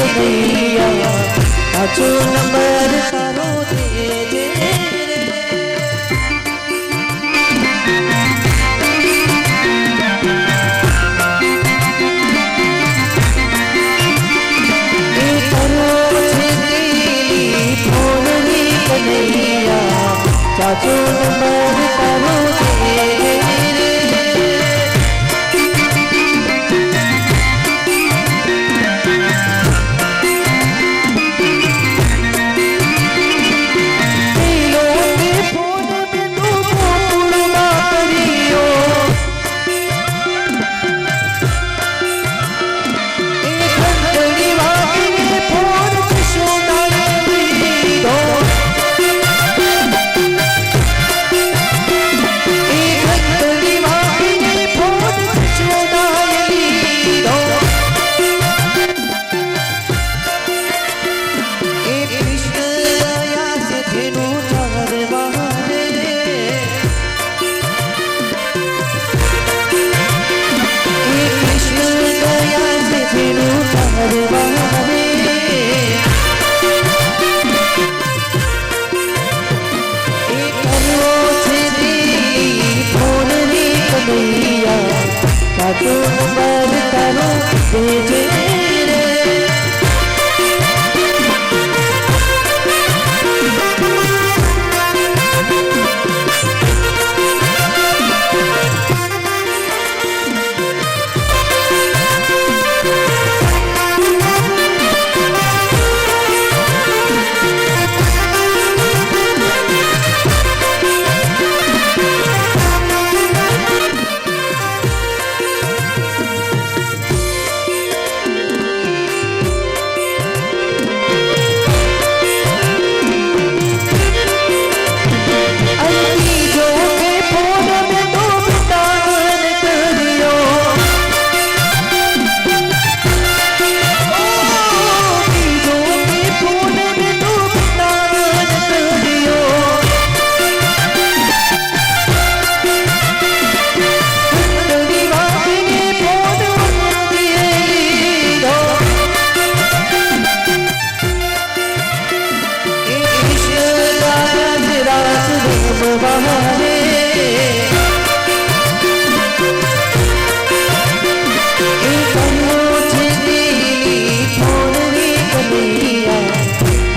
कन्हैया पाछो नंबर तारो देजे रे। ए करो छे तेरी भोळी कन्हैया पाछो नंबर तारो देजे रे।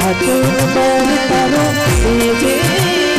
पाछो नंबर तारो देजे रे।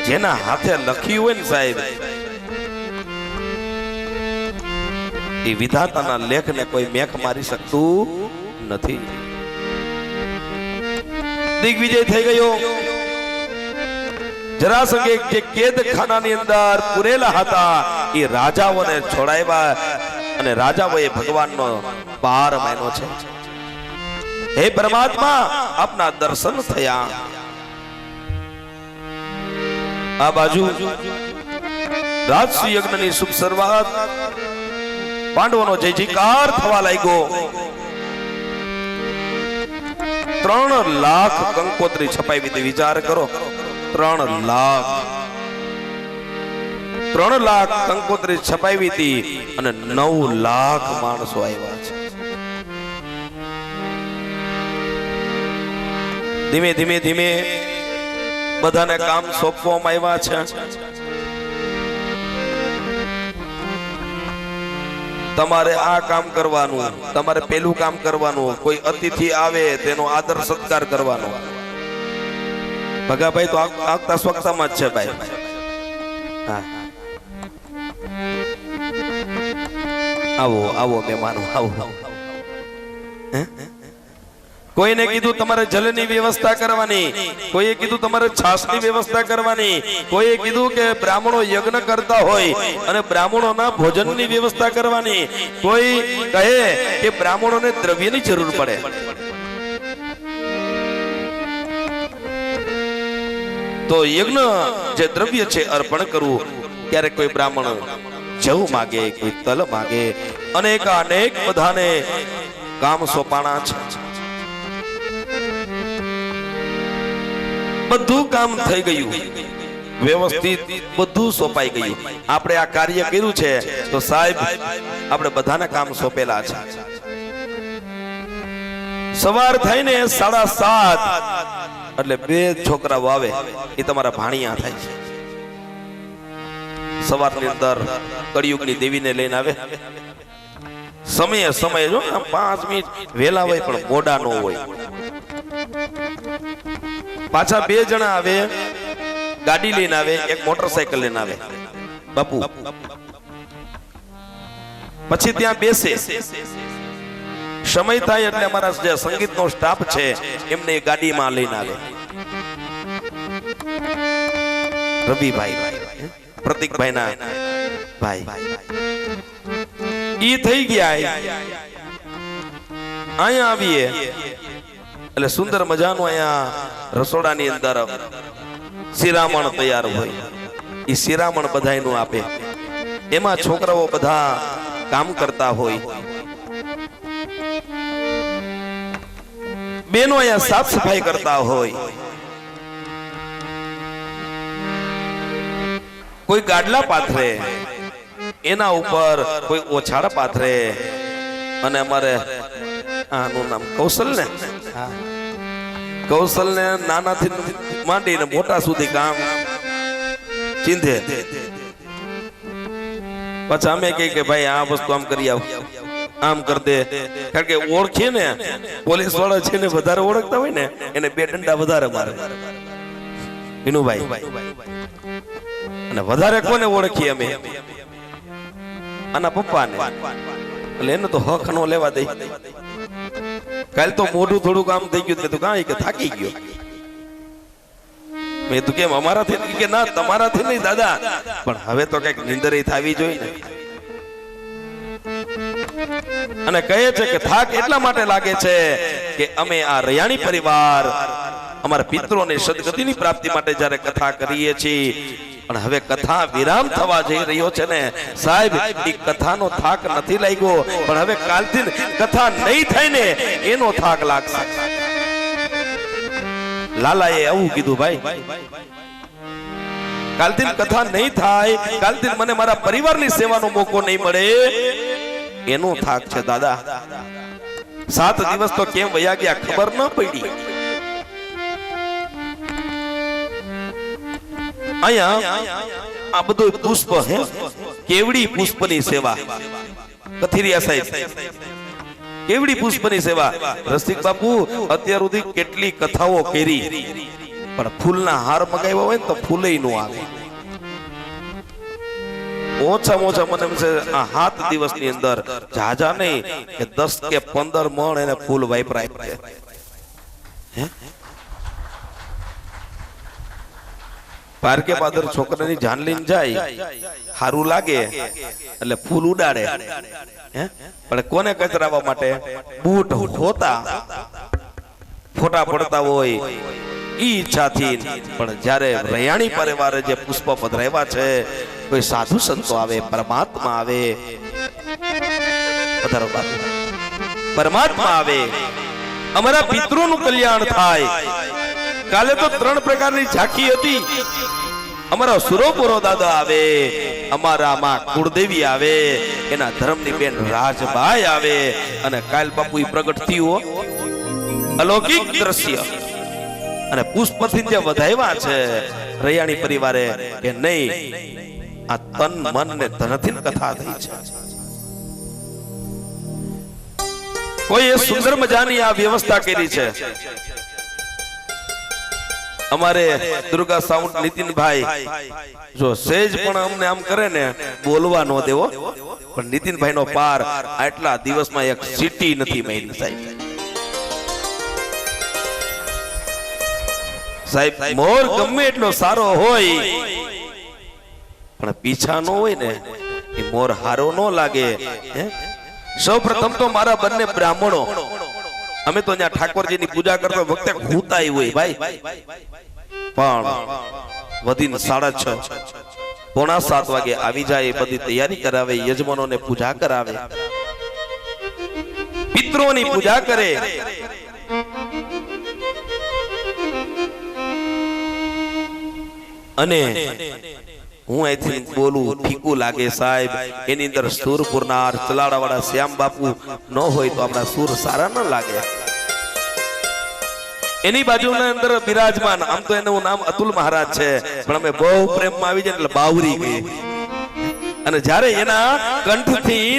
જેના હાથે લખ્યું હોય ને સાહેબ એ વિધાતાના લેખને કોઈ મેખ મારી શકતું નથી. દિગ્વિજય થઈ ગયો. જરાસંઘે જે કેદખાનાની અંદર પૂરેલા હતા એ રાજાઓને છોડાવ્યા અને રાજાઓએ ભગવાનનો પાર માન્યો છે. હે પરમાત્મા આપના દર્શન થયા. આ બાજુ રાજસી યજ્ઞની શુભ શરૂઆત. પાંડવોનો જય જયકાર થવા લાગ્યો. 3 લાખ કંકોત્રી છપાવી હતી. વિચાર કરો, 3 લાખ કંકોત્રી છપાવી હતી અને 9 લાખ માણસો આવ્યા છે. ધીમે ધીમે ધીમે બધાને કામ સોંપવામાં આવ્યા છે. તમારે આ કામ કરવાનું, તમારે પેલું કામ કરવાનું, કોઈ અતિથિ આવે તેનો આદર સત્કાર કરવાનો. ભગાભાઈ તો આગતા સ્વચ્છતામાં જ છે ભાઈ. હા, આવો આવો મહેમાનો આવો. કોઈને કીધું તમારે જલની વ્યવસ્થા કરવાની, કોઈએ કીધું તમારે છાસની વ્યવસ્થા કરવાની, કોઈએ કીધું કે બ્રાહ્મણો યજ્ઞ કરતા હોય અને બ્રાહ્મણોના ભોજનની વ્યવસ્થા કરવાની, કોઈ કહે કે બ્રાહ્મણોને દ્રવ્યની જરૂર પડે. તો યજ્ઞ જે દ્રવ્ય છે અર્પણ કરવું. ક્યારેક કોઈ બ્રાહ્મણ જવ માગે, કોઈ તલ માગે, અનેક બધાને કામ સોંપાણા છે. બધું કામ થઈ ગયું, વ્યવસ્થિત બધું સોંપાઈ ગયું. આપણે આ કાર્ય કર્યું છે તો સાહેબ આપણે બધાના કામ સોંપેલા છે. સવાર થઈને 7:30 એટલે 2 છોકરાઓ આવે એ તમારા ભાણિયા થાય છે. સવારની અંદર કળિયુગની દેવીને લઈને આવે. સમયે જો 5 મિનિટ વહેલા હોય પણ મોડા ન હોય. પાછા 2 જણા આવે, ગાડી લઈને આવે, એક મોટરસાયકલ લઈને આવે. બાપુ પછી ત્યાં બેસે. સમય થાય એટલે અમારા જે સંગીતનો સ્ટાફ છે એમને ગાડીમાં લઈને આવે. રવિભાઈ, પ્રતિકભાઈ ના ભાઈ ઈ થઈ ગયા. અહીંયા આવીએ એટલે સુંદર મજાનું અહીંયા રસોડાની અંદર શિરામણ તૈયાર હોય. એ શિરામણ બધાયનું આપે. એમાં છોકરાઓ બધા કામ કરતા હોય. બેનો અહીંયા સાફ સફાઈ કરતા હોય, કોઈ ગાડલા પાથરે, એના ઉપર કોઈ ઓછાડા પાથરે, અને અમારે આનું નામ કૌશલ ને, કૌશલ ને નાનાથી માંડીને મોટા સુધી કામ ચીંધે. પછી અમે કહીએ કે ભાઈ આ વસ્તુ આમ કરી આવ, આમ કર દે. કારણ કે ઓળખીએ ને, પોલીસ વાળા છે ને વધારે ઓળખતા હોય ને એને બે ડંડા વધારે મારે વિનુભાઈ. અને વધારે કોને ઓળખીએ અમે? આના પપ્પાને. એટલે એને તો હક નો લેવા દે. કાલ તો મોઢું થોડુંક આમ થઈ ગયું, તું કાંઈ કે થાકી ગયો. મેં તું કેમ અમારાથી? કે ના તમારાથી નહીં દાદા, પણ હવે તો કઈક નિંદરી થવી જોઈએ ને. અને કહે છે કે થાક એટલા માટે લાગે છે કે અમે આ રૈયાણી પરિવાર અમારા પિતરોની સદગતિની પ્રાપ્તિ માટે જ્યારે કથા કરીએ છીએ, પણ હવે કથા વિરામ થવા જઈ રહ્યો છે ને સાહેબ, એ કથાનો થાક નથી લાગ્યો, પણ હવે કાલથી કથા નહીં થાય ને એનો થાક લાગશે. લાલાએ આવું કીધું, ભાઈ કાલથી કથા નહીં થાય, કાલથી મને મારા પરિવારની સેવાનો મોકો નહીં મળે, એનો થાક છે દાદા. 7 દિવસ તો કેમ વયા ગયા ખબર ન પડી. અહીંયા આ બધું પુષ્પ હે, કેવડી પુષ્પની સેવા. કથિરિયા સાહેબ, કેવડી પુષ્પની સેવા. રસિક બાપુ અત્યાર સુધી કેટલી કથાઓ કરી, પણ ફૂલના હાર મગાવ્યા હોય ને તો ફૂલે નો આવે. ઓછામાં ઓછા મને આ 7 દિવસની અંદર જાજા નહીં કે 10 કે 15 મણ એને ફૂલ વાપરાય છે. પારકે પાદર છોકરાની જાન લઈને જાય, સારું લાગે એટલે ફૂલ ઉડાડે. પણ કોને કચરાવવા માટે? બૂટ હોતા ફોટા પડતા હોય ઈ ઈચ્છાથી. પણ જ્યારે રૈયાણી પરિવારે જે પુષ્પ પધરાવ્યા છે, કોઈ સાધુ સંતો આવે, પરમાત્મા આવે, પરમાત્મા આવે, અમારા પિતરોનું કલ્યાણ થાય. કાલે તો 3 પ્રકારની ઝાંખી હતી. અમારા સુરોપુરો દાદા આવે, અમારા માં કુળદેવી આવે, એના ધર્મની બેન રાજભાઈ આવે, અને કાલ બાપુ પ્રગટ થયું અલૌકિક દ્રશ્ય. અને પુષ્પથી જે વધાવ્યા છે રૈયાણી પરિવારે કે નહીં, આ તન મન ને ધનથી કથા થઈ છે. કોઈ સુંદર મજાની આ વ્યવસ્થા કરી છે. અમારે દુર્ગા સાઉન્ડ નીતિનભાઈ જો સેજ પણ અમને આમ કરે ને બોલવા નો દેવો, પણ નીતિનભાઈ નો પાર આટલા દિવસમાં એક સિટી નથી મળી. સાહેબ મોર ગમે એટલો સારો હોય, પણ પીછા નો હોય ને એ મોર હારો નો લાગે. સૌ પ્રથમ તો મારા બંને બ્રાહ્મણો, અમે તો ત્યાં ઠાકોરજીની પૂજા કરતા વખતે ઘૂંતાઈ હોય ભાઈ, પણ વધીને 6:30 પોણા 7 વાગે આવી જાય, બધી તૈયારી કરાવે, યજમાનોને પૂજા કરાવે, પિતરોની પૂજા કરે. અને હું અહીંથી બોલું ઠીકું લાગે સાહેબ, એની અંદર સુર પુરનાર ચલાડા વાળા શ્યામ બાપુ ન હોય તો આપણા સુર સારા ન લાગે. એની બાજુના અંદર બિરાજમાન, આમ તો એનું નામ અતુલ મહારાજ છે, પણ અમે બહુ પ્રેમમાં આવી જાય એટલે બાવરી ગઈ. અને જ્યારે એના કંઠથી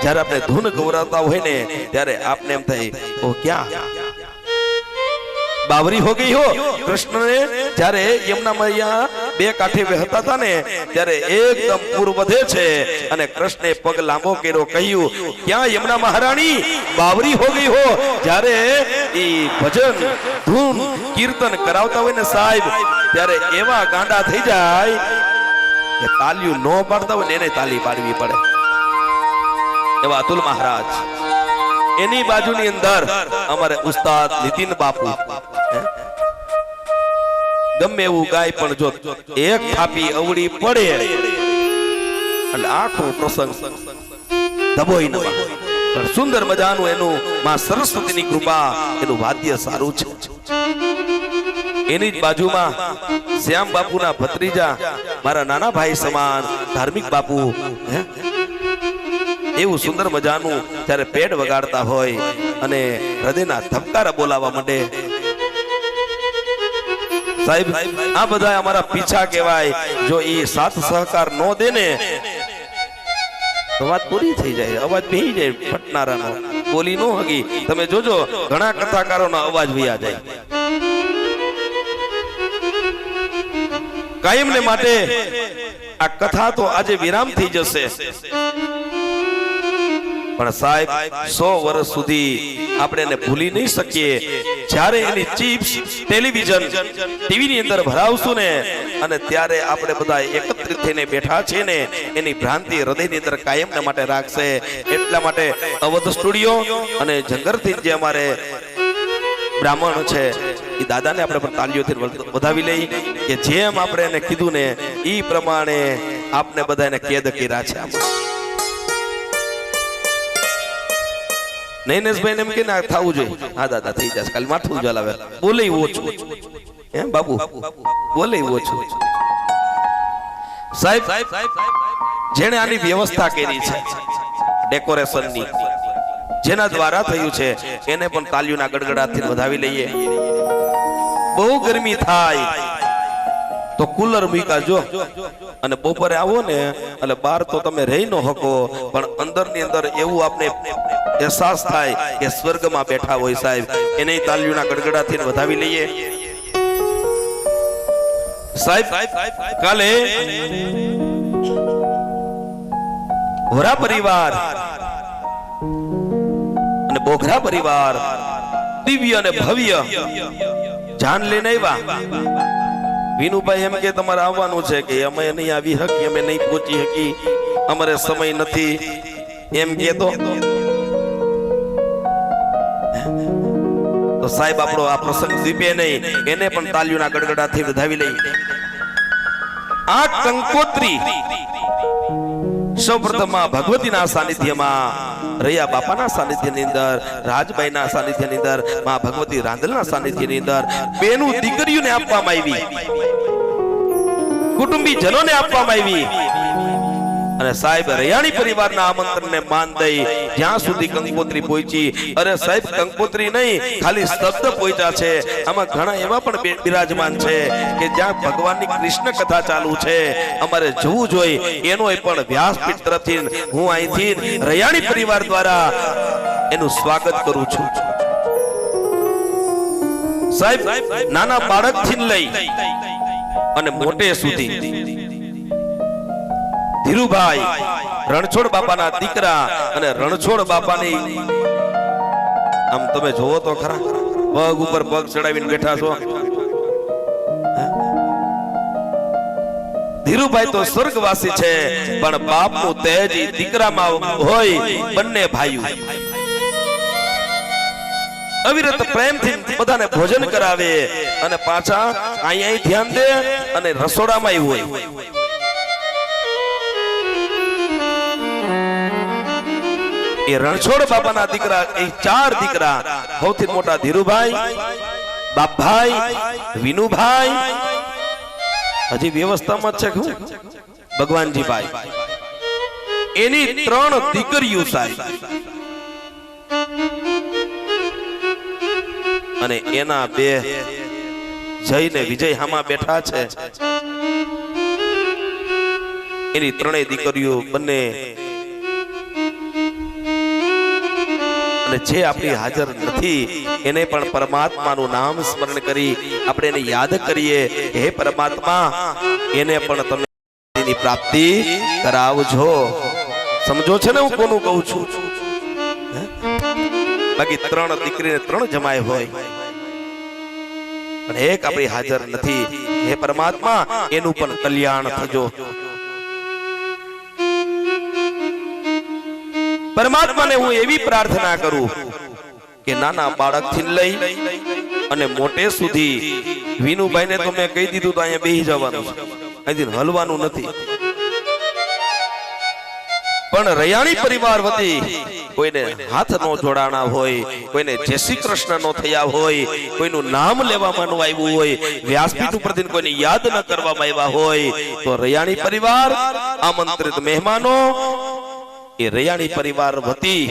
જ્યારે આપણે ધૂન ગૌરાવતા હોય ને, ત્યારે આપને એમ થાય ઓ ક્યાં બાવરી હો ગઈ હો. કૃષ્ણ ને જ્યારે યમુના મૈયા 2 કાંઠે વહેતા હતા ને, ત્યારે એકદમ પૂર વધે છે, અને કૃષ્ણે પગ લાંબો કર્યો, કહ્યું ક્યાં યમુના મહારાણી બાવરી હો ગઈ હો. જ્યારે ઈ ભજન ધૂન કીર્તન કરાવતા હોય ને સાહેબ, ત્યારે એવા ગાંડા થઈ જાય કે તાલીઓ ન પાડતા હોય ને એને તાલી પાડવી પડે. એવા અતુલ મહારાજ. એની બાજુની અંદર અમારે ઉસ્તાદ નીતિન બાપુ, ગમે એવું ગાય પણ જો એક થાપી અવળી પડે એટલે આખો પ્રસંગ દબોઈ ન પણ સુંદર મજાનું એનું માં સરસ્વતીની કૃપા એનું વાદ્ય સારું છે. એની જ બાજુમાં શ્યામ બાપુના ભત્રીજા મારા નાના ભાઈ સમાન ધાર્મિક બાપુ એવું સુંદર મજાનું જ્યારે પેડ વગાડતા હોય અને હૃદયના ધબકારા બોલાવા માંડે. સાહેબ આ બધા અમારા પીછા કહેવાય. જો એ સાથ સહકાર નો દે ને વાત પૂરી થઈ જાય, અવાજ બેહી જાય ફટનારાનો, બોલી નો હગી. તમે જોજો ઘણા કથાકારોનો અવાજ વયા જાય. કાયમને માટે આ કથા તો આજે વિરામ થઈ જશે, પણ સાહેબ 100 વર્ષ સુધી આપણે એને ભૂલી નહીં શકીએ. જ્યારે એની ચિપ્સ ટેલિવિઝન ટીવી ની અંદર ભરાવશું ને, અને ત્યારે આપણે બધા એકત્રિત થઈને બેઠા છીએ ને, એની ભ્રાંતિ હૃદયની અંદર કાયમને માટે રાખશે. એટલા માટે અવધ સ્ટુડિયો અને જંગરથી જે અમારે બ્રાહ્મણ છે એ દાદાને આપણે પણ તાલીઓથી વધાવી લઈ કે જેમ આપણે એને કીધું ને એ પ્રમાણે આપને બધા એને કેદ કર્યા છે. નૈનેશભાઈ એમ કે ના થવું જોઈએ. હા દાદા થઈ જશે, કાલે માથું જલાવે, બોલે ઓછું એમ બાબુ, બોલે ઓછું. સાહેબ જેણે આની વ્યવસ્થા કરી છે ડેકોરેશનની, જેના દ્વારા થયું છે, એને પણ તાલીઓના ગડગડાટથી વધાવી લઈએ. બહુ ગરમી થાય તો કુલર મૂકા જો, અને બપોરે આવો ને એટલે બહાર તો તમે રહી ન શકો, પણ અંદરની અંદર એવું આપને અહેસાસ થાય કે સ્વર્ગમાં બેઠા હોય. સાહેબ એને તાલીઓના ગડગડાથી વધાવી લઈએ. સાહેબ કાલે હોરા પરિવાર અને બોઘરા પરિવાર દિવ્ય અને ભવ્ય જાન લઈને આવ્યા. વિનુભાઈ એમ કે તમારે આવવાનું છે કે અમે નહીં આવી શકી, અમે નહીં પહોંચી શકી, અમારે સમય નથી એમ કેતો. તો સાહેબ આપણો આ પ્રસંગ દીપે નહીં, એને પણ તાલીઓના ગડગડાથી વધાવી લઈ. આ કંકોત્રી સૌપ્રથમ ભગવતીના સાનિધ્યમાં, રૈયા બાપાના સાનિધ્યની અંદર, રાજભાઈના સાનિધ્યની અંદર, માં ભગવતી રાંદલના સાનિધ્યની અંદર બેનું દીકરીઓને આપવામાં આવી, કુટુંબીજનોને આપવામાં આવી. અને સાહેબ રૈયાણી પરિવારના આમંત્રણને માન દઈ જ્યાં સુધી કંકોત્રી પહોંચી. અરે સાહેબ કંકોત્રી નહીં, ખાલી શબ્દ પહોંચ્યા છે. આમાં ઘણા એવા પણ બિરાજમાન છે કે જ્યાં ભગવાનની કૃષ્ણ કથા ચાલુ છે, અમારે જવું જોઈએ. એનો પણ વ્યાસપીઠ તરફથી હું અહીંથી રૈયાણી પરિવાર દ્વારા એનું સ્વાગત કરું છું. સાહેબ નાના બાળકથી લઈ અને મોટે સુધી ધીરુભાઈ રણછોડ બાપાના દીકરા અને રણછોડ બાપાની આમ તમે જોવો તો ખરા, પગ ઉપર પગ ચડાવીને બેઠા છો. ધીરુભાઈ તો સ્વર્ગવાસી છે, પણ બાપનું તેજ દીકરામાં હોય. બંને ભાઈઓ અવિરત પ્રેમથી બધાને ભોજન કરાવે અને પાછા અહીંયા ધ્યાન દે અને રસોડામાં હોય. એ રણછોડ બાપાના દીકરા, એ 4 દીકરા, સૌથી મોટા ધીરુભાઈ, બાપભાઈ, વિનુભાઈ, હજી વ્યવસ્થામાં છે ભગવાનજીભાઈ, એની 3 દીકરીઓ સાહેબ, અને એના 2 જય ને વિજય હામાં બેઠા છે. એની 3 દીકરીઓ બંને અને જે આપણી હાજર નથી એને પણ પરમાત્માનું નામ સ્મરણ કરી આપણે એને યાદ કરીએ. હે પરમાત્મા, એને પણ તમે એની પ્રાપ્તિ કરાવજો. સમજો છે ને હું કોનું કહું છું? બાકી 3 દીકરીને 3 જમાય હોય, પણ એક આપણી હાજર નથી. હે પરમાત્મા, એનું પણ કલ્યાણ થજો. પરમાત્માને હું એવી પ્રાર્થના કરું કે નાના બાળકથી લઈ અને મોટે સુધી, વિનુભાઈને તો મેં કહી દીધું તો અહીંયા બેસી જવાનું છે, અહીંથી હલવાનું નથી. પણ રૈયાણી પરિવાર વતી કોઈને હાથ નો જોડાણા હોય, કોઈને જય શ્રી કૃષ્ણ નો થયા હોય, કોઈનું નામ લેવામાં ન આવ્યું હોય, વ્યાસપીઠ ઉપરથી કોઈને યાદ ન કરવામાં આવ્યા હોય, તો રૈયાણી પરિવાર આમંત્રિત મહેમાનો એ રૈયાણી પરિવાર વતી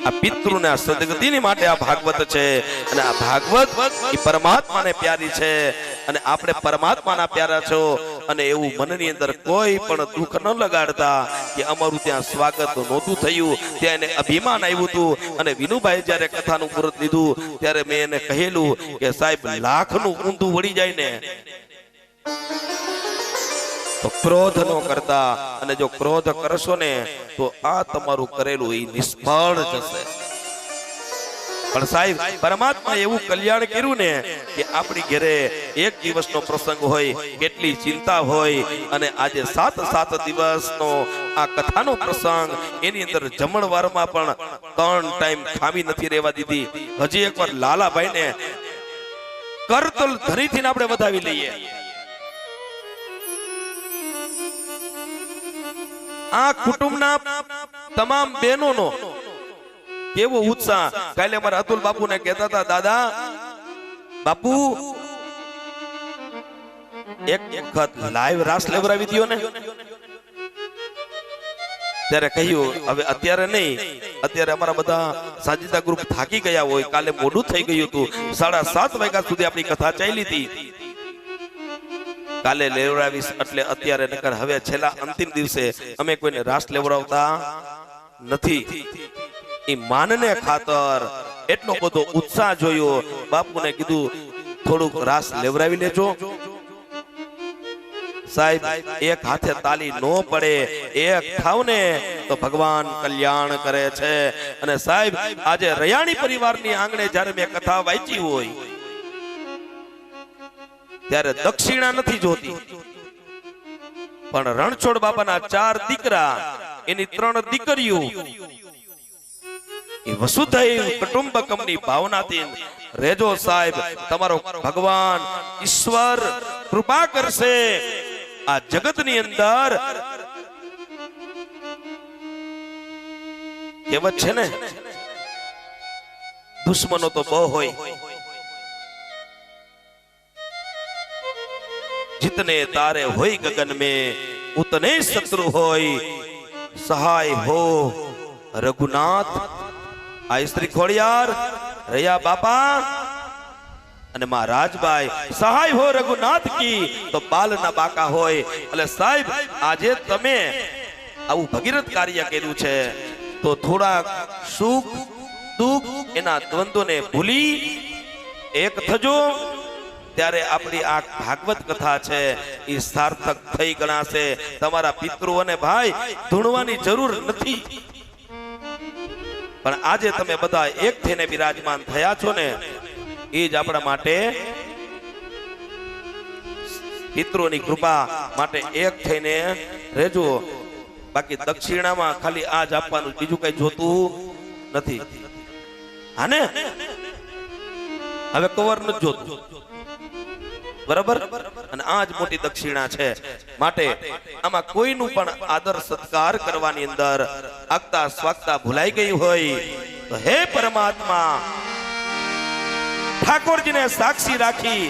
આ પિતૃને આ સદગતિની માટે આ ભાગવત છે. અને આ ભાગવત એ પરમાત્માને પ્યારી છે અને આપણે પરમાત્માના પ્યારા છો. અને એવું મનની અંદર કોઈ પણ દુઃખ ન લગાડતા કે અમારું ત્યાં સ્વાગત નહોતું થયું, ત્યાં એને અભિમાન આવ્યું હતું. અને વિનુભાઈ જ્યારે કથાનું મુહૂર્ત લીધું ત્યારે મેં એને કહેલું કે સાહેબ લાખનું ઊંધું વળી જાય ને તો ક્રોધ ન કરતા, અને જો ક્રોધ કરશો ને તો આ તમારું કરેલું એ નિષ્ફળ જશે. પણ સાહેબ પરમાત્મા એવું કલ્યાણ કર્યું ને કે આપણી ઘરે એક દિવસનો પ્રસંગ હોય, કેટલી ચિંતા હોય, અને આજે 7 દિવસનો આ કથાનો પ્રસંગ એની અંદર જમણવારમાં પણ 3 ટાઈમ ખામી નથી રહેવા દીધી. હજી એકવાર લાલાભાઈને કરતલ ધરીથી આપણે વધાવી લઈએ. આ કુટુંબના તમામ બહેનોનો કેવો ઉત્સાહ. કાલે અમારા અતુલ બાપુને કહેતા હતા, દાદા બાપુ એક વખત લાઈવ રાસ લેવરાવી દ્યો ને. ત્યારે કહ્યું હવે અત્યારે નહીં, અત્યારે અમારા બધા સાજીદા ગ્રુપ થાકી ગયા હોય, કાલે મોડું થઈ ગયું હતું, 7:30 વાગ્યા સુધી આપણી કથા ચાલી હતી. કાલે લેવરાવીશ એટલે અત્યારે નકર હવે છેલ્લા અંતિમ દિવસે અમે કોઈને રાસ લેવરાવતા નથી. એ માનને ખાતર એટલો બધો ઉત્સાહ જોયો. બાપુને કીધું થોડુંક રાસ લેવરાવી લેજો. સાહેબ એક હાથે તાલી નો પડે, એક થાવ ને તો ભગવાન કલ્યાણ કરે છે. અને સાહેબ આજે રૈયાણી પરિવારની આંગણે જ્યારે મેં કથા વાંચી હોય ત્યારે દક્ષિણા નથી જોતી, પણ રણછોડ બાપાના 4 દીકરા, એની 3 દીકરીઓ, એ વસુધૈવ કુટુંબકમની ભાવનાથી રેજો સાહેબ. તમારો ભગવાન ઈશ્વર કૃપા કરશે. આ જગતની અંદર કહેવત છે ને, દુશ્મનો તો બહુ હોય, जितने तारे होई गगन में उतने शत्रु होई, सहाय हो रघुनाथ. आ स्त्री खोड़ियार रैया बापा અને માં રાજભાઈ સહાય હો રઘુનાથ કી તો બાલના બાકા હોય. એટલે સાહેબ આજે તમે આવું ભગીરથ કાર્ય કર્યું છે તો થોડા સુખ દુઃખ એના દ્વંદ્વને ભૂલી એક થજો. ત્યારે આપણી આ ભાગવત કથા છે એ સાર્થક થઈ ગણાશે. તમારા પિતૃઓને ભાઈ ધૂણવાની જરૂર નથી, પણ આજે તમે બધા એક થઈને બિરાજમાન થયા છો ને એ જ આપણા માટે, પિતૃઓની કૃપા માટે એક થઈને રહેજો. બાકી દક્ષિણામાં ખાલી આ જ આપવાનું, બીજું કઈ જોતું નથી. હાને હવે કવર નથી જોતું, બરાબર? અને આ જ મોટી દક્ષિણા છે. માટે આમાં કોઈનું પણ આદર સત્કાર કરવાની અંદર આગતા સ્વાગતા ભૂલાઈ ગઈ હોય તો હે પરમાત્મા, ઠાકોરજીને સાક્ષી રાખી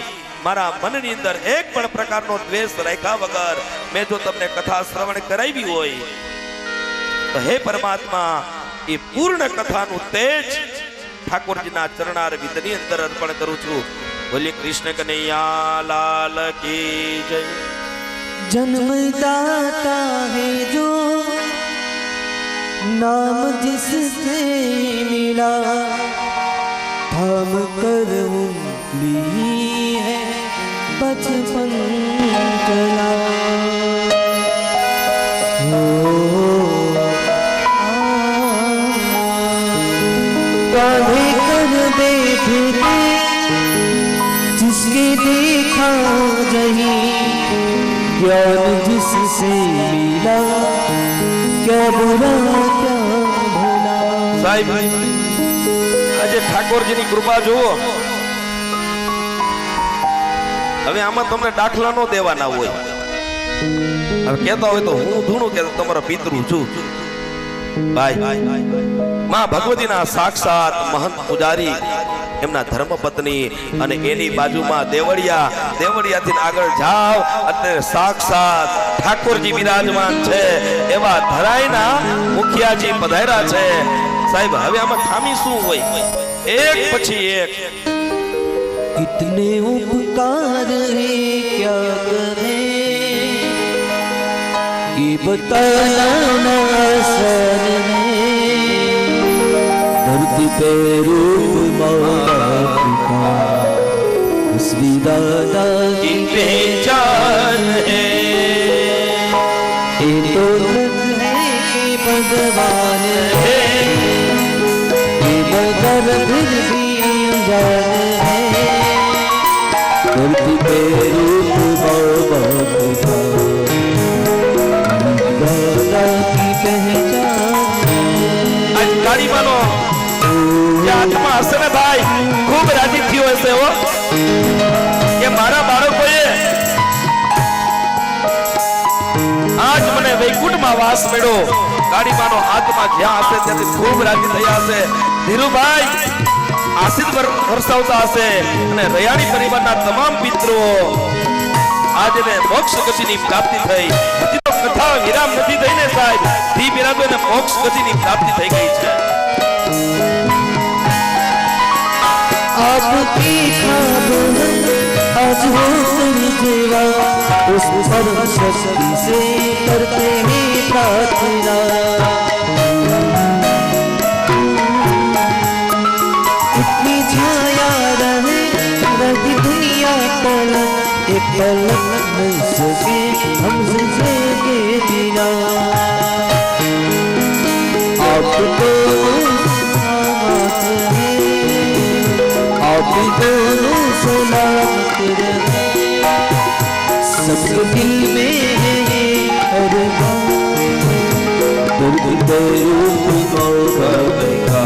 મારા મનની અંદર એક પણ પ્રકારનો દ્વેષ રાખ્યા વગર મેં જો તમને કથા શ્રવણ કરાવી હોય તો હે પરમાત્મા, એ પૂર્ણ કથાનું તેજ ઠાકોરજીના ચરણાર વિંદની અંદર અર્પણ કરું છું. बोलिए कृष्ण कन्हैया लाल की जय. जन्मदाता है जो नाम जिससे मिला, थाम कर उंगली है बचपन चला. कान्हे कर बैठे जिसके देखा जही, ज्ञान जिससे मिला क्या बुरा क्या भला. साहिब આજે ઠાકોરજીની કૃપા જુઓ. હવે આમાં તમને દાખલા નો દેવાના હોય. હવે કહેતા હોય તો હું ધૂણું કે તમારો પિતૃ છું, ભાઈ માં ભગવતીના સાક્ષાત મહંત પૂજારી એમના ધર્મપત્ની અને એની બાજુમાં દેવળિયાથી આગળ જાવ એટલે સાક્ષાત ઠાકોરજી બિરાજમાન છે એવા ધરાઈના મુખિયાજી પધાર્યા છે સાહેબ હવે આમાં ખામી શું હોય એક પછી એક इतने उपकार है क्या करें ये बताना सर धरती पे रूप मौला श्री दादा की पहचान है ये तो धन है भगवान है ये मगर फिर भी अनजान है धरती पे रूप बाबा की पहचान आज गाड़ी मानो ये आत्मा हसे ने भाई खूब राजी थी हसे हो કે મારા બાળકોએ આજ મને વૈકુંઠમાં વાસ મળ્યો ગાડીમાંનો આત્મા જ્યાં હશે ત્યાંથી ખૂબ રાજી થયા હશે ધીરુભાઈ આશીર્વાદ વરસાવતા હશે અને રયાણી પરિવારના તમામ મિત્રો આજે ને મોક્ષ ગતિની પ્રાપ્તિ થઈ હજી તો કથા વિરામ નથી થઈને સાહેબ ધી બિરાદોને મોક્ષ ગતિની પ્રાપ્તિ થઈ ગઈ છે आपकी खाब आज हो जीवा उस परम शक्ति से करते हैं प्रार्थना इतनी छाया रहे रही दुनिया पलक एक पलक मिल सके हमसे के बिना आपको आप दोनों सलामत रहे सबके दिल में है ये अरमान दर्द रूप मौका देखा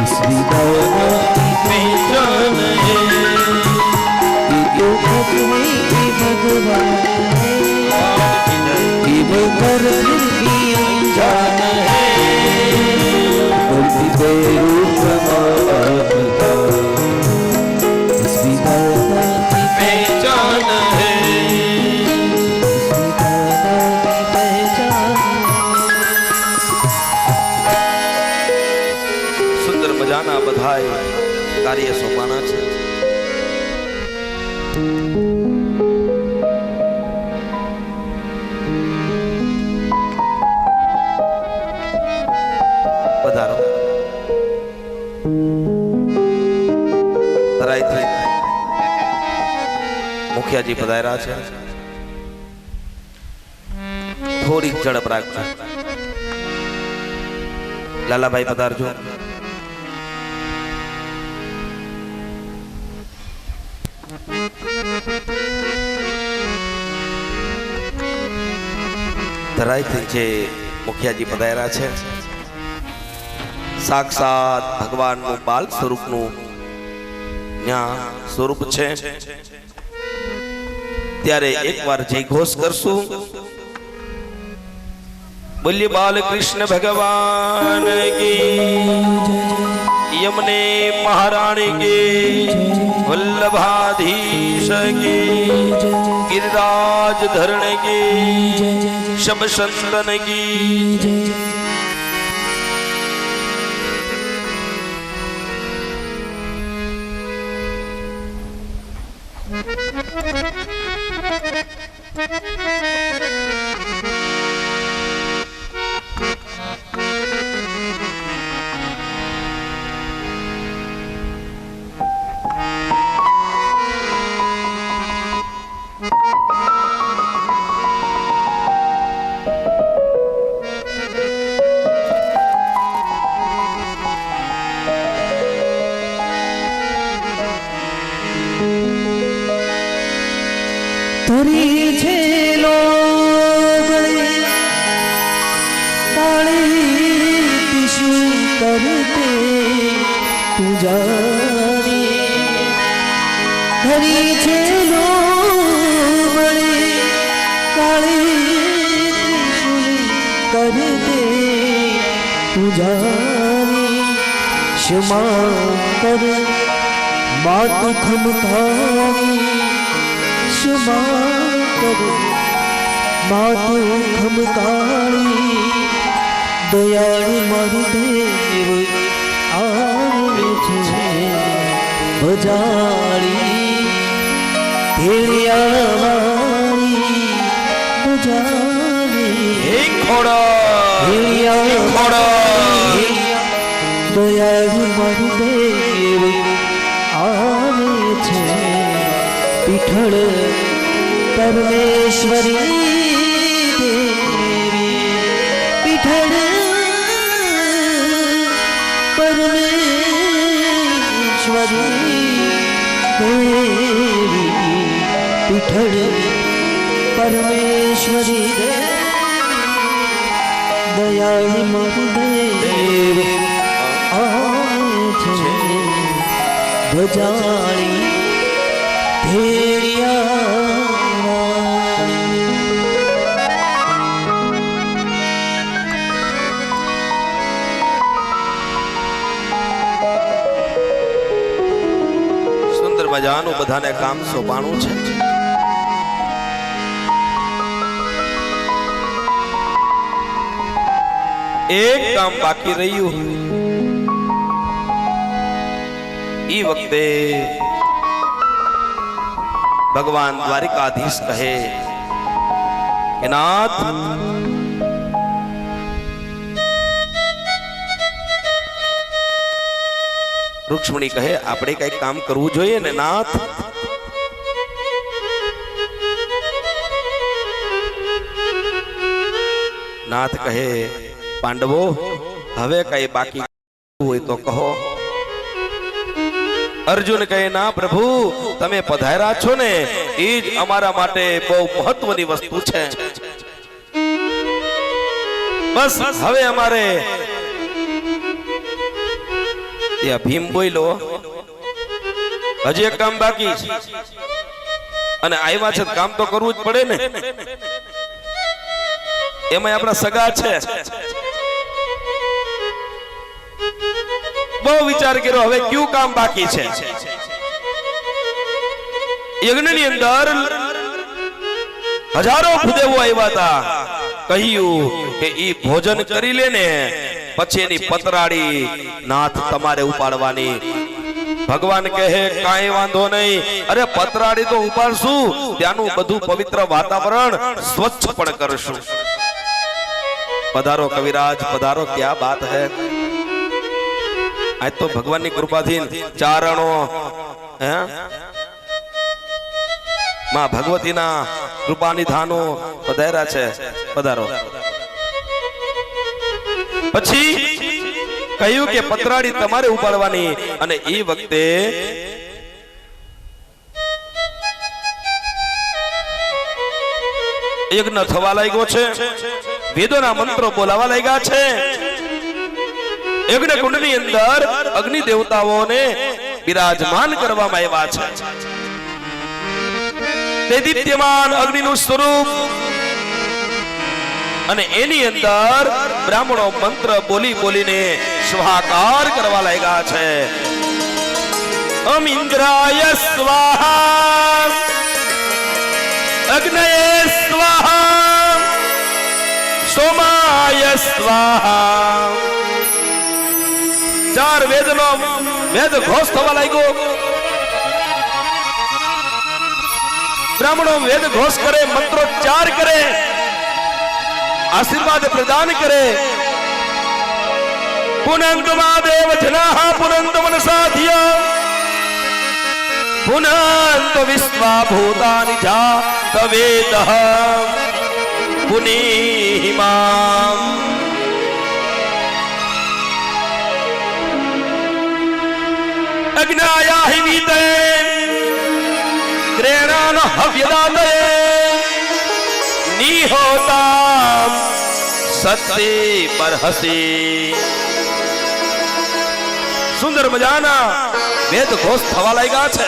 इसकी दाना की पहचान है ये तो खत में कि भगवान है कि वो कर फिर भी अनजान है दर्द रूप मौका કાર્ય સોપાના છે પધારો ધરાઈથી મુખિયાજી પધાર્યા છે થોડીક ઝડપ રાખજો લાલાભાઈ પધારજો ધરાઈથી જે મુખિયાજી પધાર્યા છે સાક્ષાત ભગવાનનું બાલ સ્વરૂપનું ત્યાં સ્વરૂપ છે ત્યારે એકવાર જય ઘોષ કરશું બોલીએ બાલકૃષ્ણ ભગવાન કી યમને મહારાણી કી વલ્લભાધીશ કી गिरिराज धरण की शब संतन की तरी छेलो गए काले टिशु करते पुजारी तरी छेलो गए काले टिशु करते पुजारी क्षमाकर मात खमकारी क्षमाकर मात खमकारी दयाल मारी देव आवे छे बजारी भेड़ियावारी बजारी दयाल मारी देव आवे छे पीठड़ परमेश्वरी देवी पीठड़ परमेश्वरी देवी पीठड़ परमेश्वरी दयाल मारी देव आवे छे बजारी भेड़िया સુંદર મજાનું બધાને કામ સોંપાણું છે. એક કામ બાકી રહ્યું. ઈ વખતે ભગવાન દ્વારિકાધીશ કહે કે નાથ રૂક્ષ્મણી કહે આપણે કઈ કામ કરવું જોઈએ ને નાથ. નાથ કહે પાંડવો હવે કઈ બાકી હોય તો કહો. અર્જુન કહે ના પ્રભુ તમે પધાર્યા છો ને એ જ અમારા માટે બહુ મહત્વની વસ્તુ છે. બસ હવે અમારે ત્યાં ભીમ બોલો હજી એક કામ બાકી અને આવ્યા છે કામ તો કરવું જ પડે ને. એમાં આપણા સગા છે. બહુ વિચાર કર્યો હવે કયું કામ બાકી છે. યજ્ઞની અંદર હજારો ભૂદેવો આવ્યા હતા. કહ્યું કે ઈ ભોજન કરી લે ને પછી એની પતરાડી નાથ તમારે ઉપાડવાની. ભગવાન કહે કાંઈ વાંધો નહીં. અરે પતરાડી તો ઉપાડશું ત્યાંનું બધું પવિત્ર વાતાવરણ સ્વચ્છ પણ કરશું. પધારો કવિરાજ પધારો ક્યાં બાત હે. આજ તો ભગવાનની કૃપાથી ચારણો હે માં ભગવતીના કૃપાની ધાનો પધાર્યા છે. પધારો. પછી કહ્યું કે પતરાડી તમારે ઉપાડવાની. અને એ વખતે યજ્ઞ થવા લાગ્યો છે. વેદોના મંત્રો બોલાવા લાગ્યા છે. યજ્ઞ કુંડની અંદર અગ્નિ દેવતાઓને બિરાજમાન કરવામાં આવ્યા છે. તે દીપ્યમાન અગ્નિનું સ્વરૂપ અને એની અંદર બ્રાહ્મણો મંત્ર બોલી બોલીને સ્વાહાકાર કરવા લાગ્યા છે. અમ ઇન્દ્રાય સ્વાહા અગ્નયે સ્વાહા સોમાય સ્વાહા. ચાર વેદનો વેદ ઘોષ થવા લાગ્યો. બ્રાહ્મણો વેદ ઘોષ કરે મંત્રોચ્ચાર કરે આશીર્વાદ પ્રદાન કરે. પુનંત મહાદેવ જનાહ પુનંત મનસાધ્ય પુનંત વિશ્વા ભૂતાનિ જાતવેદઃ પુનીહિમામ. અગ્નાયાહિ વીતે ત્રેણાન હવ્યદાતયે નિહોતામ સત્ય પરહસી. સુંદર મજાના વેદ ઘોષ થવા લાગ્યા છે.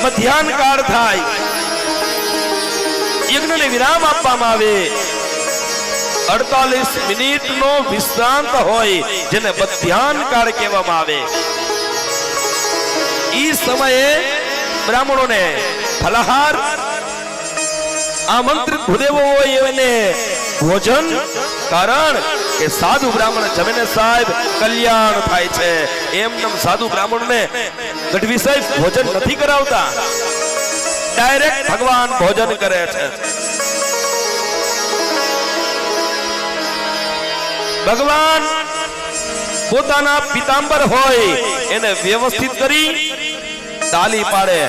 મધ્યાહન કાળ થાય યજ્ઞને વિરામ આપવામાં આવે. 48 મિનિટનો વિશ્રાંત હોય જેને મધ્યાહન કાળ કહેવામાં આવે. ઈ સમયે બ્રાહ્મણોને ફલાહાર આમંત્રિત ભૂદેવો હોય એને ભોજન, કારણ કે સાધુ બ્રાહ્મણ જમીને સાહેબ કલ્યાણ થાય છે. એમને સાધુ બ્રાહ્મણને ગઢવી સાહેબ ભોજન નથી કરાવતા, ડાયરેક્ટ ભગવાન ભોજન કરે છે. ભગવાન પોતાના પિતાંબર હોય એને વ્યવસ્થિત કરી તાલી પાડે.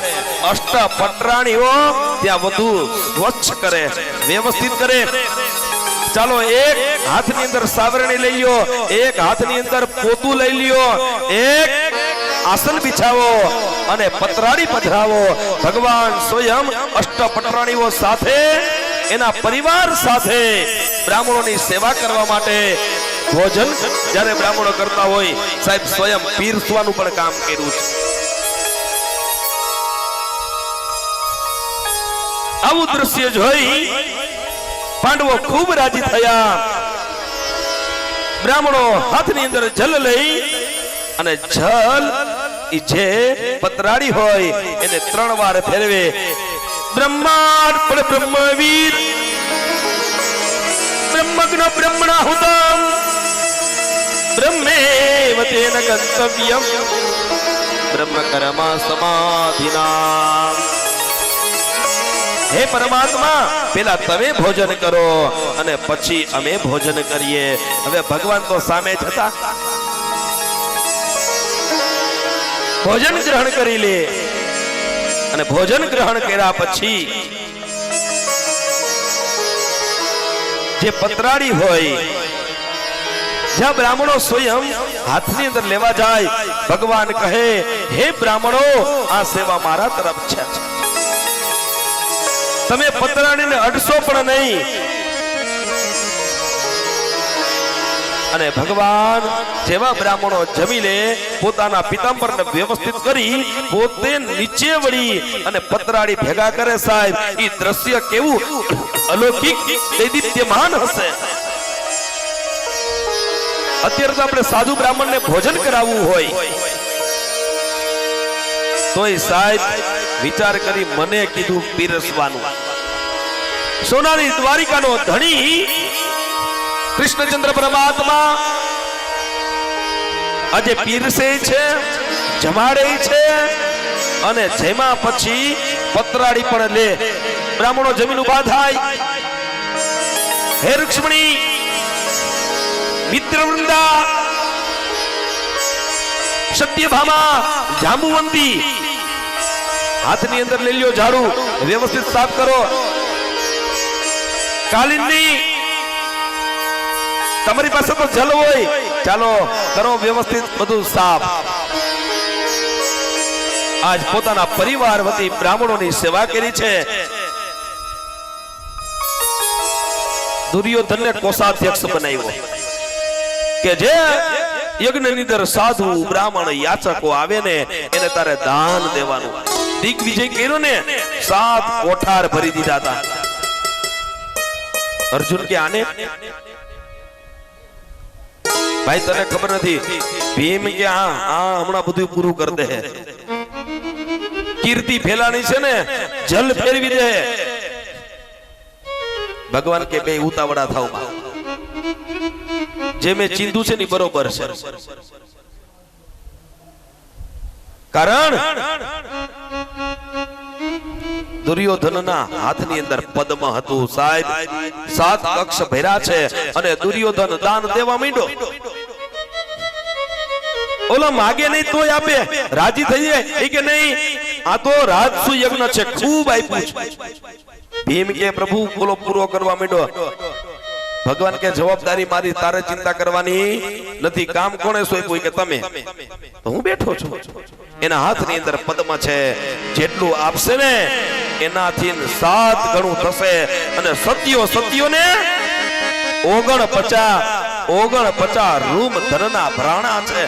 અષ્ટપટરાણીઓ ત્યાં વધુ સ્વચ્છ કરે, વ્યવસ્થિત કરે. ચાલો એક હાથની અંદર સાવરણી લઈ લ્યો, એક હાથની અંદર પોતું લઈ લ્યો, એક આસન બિછાવો અને પતરાળી પધરાવો. ભગવાન સ્વયં અષ્ટપટરાણીઓ સાથે એના પરિવાર સાથે બ્રાહ્મણોની સેવા કરવા માટે ભોજન જ્યારે બ્રાહ્મણો કરતા હોય સાહેબ સ્વયં પીરસવાનું પણ કામ કર્યું છે. આવું દ્રશ્ય જોઈ પાંડવો ખૂબ રાજી થયા. બ્રાહ્મણો હાથની અંદર જલ લઈ અને જલ જે પતરાળી હોય એને 3 વાર ફેરવે. બ્રહ્માર્પણ બ્રહ્મવીર બ્રહ્મગ્ન બ્રહ્મણાહુતમ બ્રહ્મેવ તેન ગંતવ્યમ બ્રહ્મકર્મા સમાધિના. હે પરમાત્મા, પેલા તમે ભોજન કરો અને પછી અમે ભોજન કરીએ. હવે ભગવાન તો સામે જ હતા, ભોજન ગ્રહણ કરી લે. અને ભોજન ગ્રહણ કર્યા પછી જે પતરાળી હોય, જ્યાં બ્રાહ્મણો સ્વયં હાથની અંદર લેવા જાય, ભગવાન કહે હે બ્રાહ્મણો, આ સેવા મારા તરફ છે, તમે પતરાળીને અડશો પણ નહીં. અને ભગવાન જેવા બ્રાહ્મણો જમી લે, પોતાના પિતાંબરને વ્યવસ્થિત કરી પોતે નીચે વળી અને પતરાળી ભેગા કરે. સાહેબ ઈ દ્રશ્ય કેવું અલૌકિક દૈદીપ્યમાન હશે. અત્યારે તો આપણે સાધુ બ્રાહ્મણને ભોજન કરાવવું હોય તોય સાહેબ વિચાર કરી મને કીધું પીરસવાનું. સોનાની દ્વારિકાનો ધણી કૃષ્ણચંદ્ર પરમાત્મા આજે પીરસે છે, જમાડે છે અને જેમાં પછી પતરાળી પણ લે. બ્રાહ્મણો જમીન ઉભા થાય. હે રૂક્ષ્મણી, મિત્રવૃંદા, સત્યભામા, જાંબુવંતી, હાથની અંદર લઈ લ્યો ઝાડુ, વ્યવસ્થિત સાફ કરો. કાલિંદી, તમારી પાસે તો જલ હોય, ચાલો કરો વ્યવસ્થિત બધું સાફ. આજ પોતાના પરિવાર વતી બ્રાહ્મણોની સેવા કરી છે. દુર્યોધનને કોષાધ્યક્ષ બનાવ્યો કે જે યજ્ઞની અંદર સાધુ બ્રાહ્મણ યાચકો આવે ને એને તારે દાન દેવાનું. દિગ્વિજય કર્યો ને, 7 કોઠાર ભરી દીધા હતા. અર્જુન કે આને ભાઈ તને ખબર નથી, ભીમ કે હા હમણાં બધું પૂરું કરી દે, કીર્તિ ફેલાણી છે ને, જલ ફેરવી દે. ભગવાન કે બે ઉતાવળા થાવ, જે મેં ચીંધું છે ને બરોબર છે. કારણ દુર્યોધનના હાથની અંદર પદ્મ હતું. સાહેબ 7 કક્ષ ભર્યા છે અને દુર્યોધન દાન દેવા માંડ્યો. ઓલો માગે નહીં તોય આપે, રાજી થઈ જાય કે નહીં, આ તો રાજસુ યજ્ઞ છે, ખૂબ આપ્યું છે. ભીમ કે પ્રભુ બોલો પૂરો કરવા માંડ્યો. ભગવાન કે જવાબદારી મારી, તારે ચિંતા કરવાની નથી. કામ કોણે સોંપ્યું કે તમે, હું બેઠો છું. એના હાથની અંદર પદ્મ છે, જેટલું આપશે ને એનાથી 7 ગણું થશે. અને સત્યોને 49 રૂમ ધનના ભરાણા છે.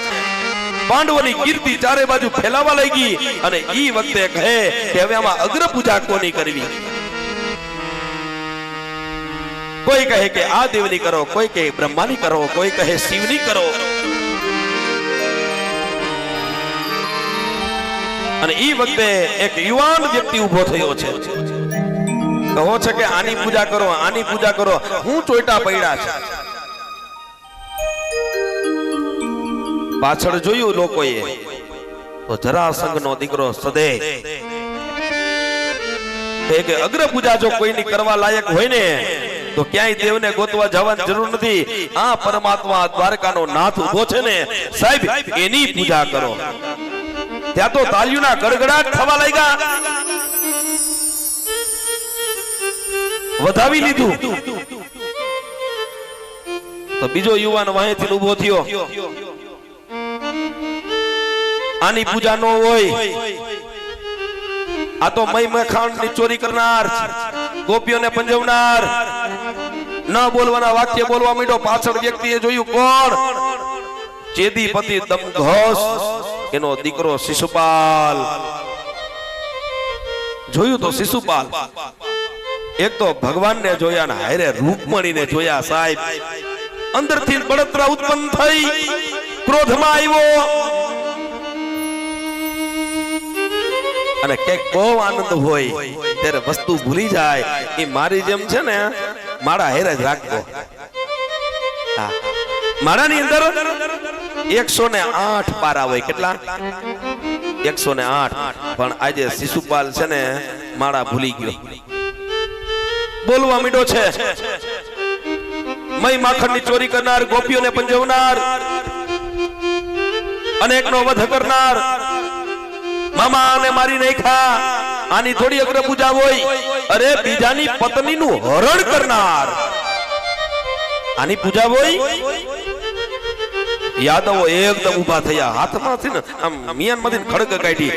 પાંડવોની કીર્તિ ચારે બાજુ ફેલાવા લાગી. અને ઈ વખતે કહે કે હવે આમાં અગ્ર પૂજા કોની કરવી. કોઈ કહે કે આ દેવની કરો, કોઈ કહે બ્રહ્માની કરો, કોઈ કહે શિવની કરો. અને ઈ વખતે એક યુવાન વ્યક્તિ ઉભો થયો છે, કહો છે કે આની પૂજા કરો, આની પૂજા કરો. હું ચોઈટા પડ્યા છે. પાછળ જોયું લોકોએ તો જરાસંઘનો દીકરો સદે કે અગ્ર પૂજા જો કોઈની કરવા લાયક હોય ને તો ક્યાંય દેવને ગોતવા જવાની જરૂર નથી. આ પરમાત્મા દ્વારકાનો નાથ ઉભો છે ને સાહેબ, એની પૂજા કરો. ત્યાં તો તાલીઓના ગડગડાટ થવા લાગ્યા. વધાવી લીધું તો બીજો યુવાન વાહેથી ઉભો થયો. આની પૂજા નો હોય, આ તો મય મખાણ ની ચોરી કરનાર, ગોપીઓને પંજવનાર, ન બોલવાના વાક્ય બોલવા માંડ્યો. પાછળ વ્યક્તિએ જોયું કોણ? ચેદીપતિ દમઘોષ, એનો દીકરો શિશુપાલ. જોયું તો શિશુપાલ એક તો ભગવાનને જોયા ને હારે રૂકમણીને જોયા સાહેબ. અંદરથી બળતરા ઉત્પન્ન થઈ, ક્રોધમાં આવ્યો અને કે બહુ આનંદ હોય ત્યારે વસ્તુ ભૂલી જાય. એ મારી જેમ છે ને, મારા હેર જ રાખતો. મારાની અંદર 108 પારા હોય. કેટલા? 108. પણ આજે શિશુપાલ છે ને મારા ભૂલી ગયો, બોલવા મીડો છે. મય માખણની ચોરી કરનાર, ગોપીઓને પંજવનાર, અનેકનો વધ કરનાર, મામાને મારી નાખ્યા. આની થોડી અગ્ર પૂજા હોય? અરે બીજાની પત્નીનું હરણ કરનાર, આની પૂજા હોય? યાદવો એકદમ ઉભા થયા. હાથમાંથી ને આમ મિયાનમાંથી ખડગ કાઢી.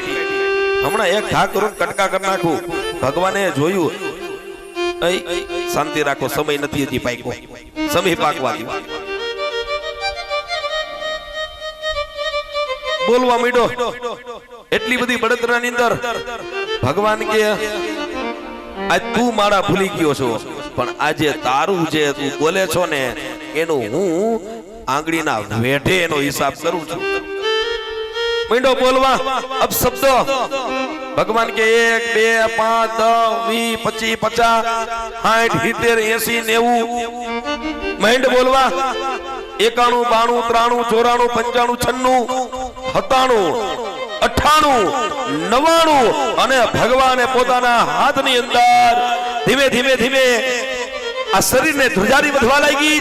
હમણાં એક ઘા કરું કટકા કરી નાખું. ભગવાને જોયું, શાંતિ રાખો, સમય નથી હજી પાક્યો, સમય પાકવા દો. બોલવા માંડ્યો. એટલી બધી બળતરાની અંદર ભગવાન કે આજ તું મારા ભૂલી ગયો છો, પણ આજે તારું જે તું બોલે છો ને એનું હું આંગળીના વેઢે એનો હિસાબ કરું છું. માંડ્યો બોલવા અપશબ્દો. ભગવાન કે 1 2 5 10 20 25 50 60 70 80 90 માંડ બોલવા. 91 92 93 94 95 96 97 98 અને ભગવાને પોતાના હાથની અંદર ધીમે ધીમે ધીમે આ શરીરને ધ્રુજારી વધવા લાગી.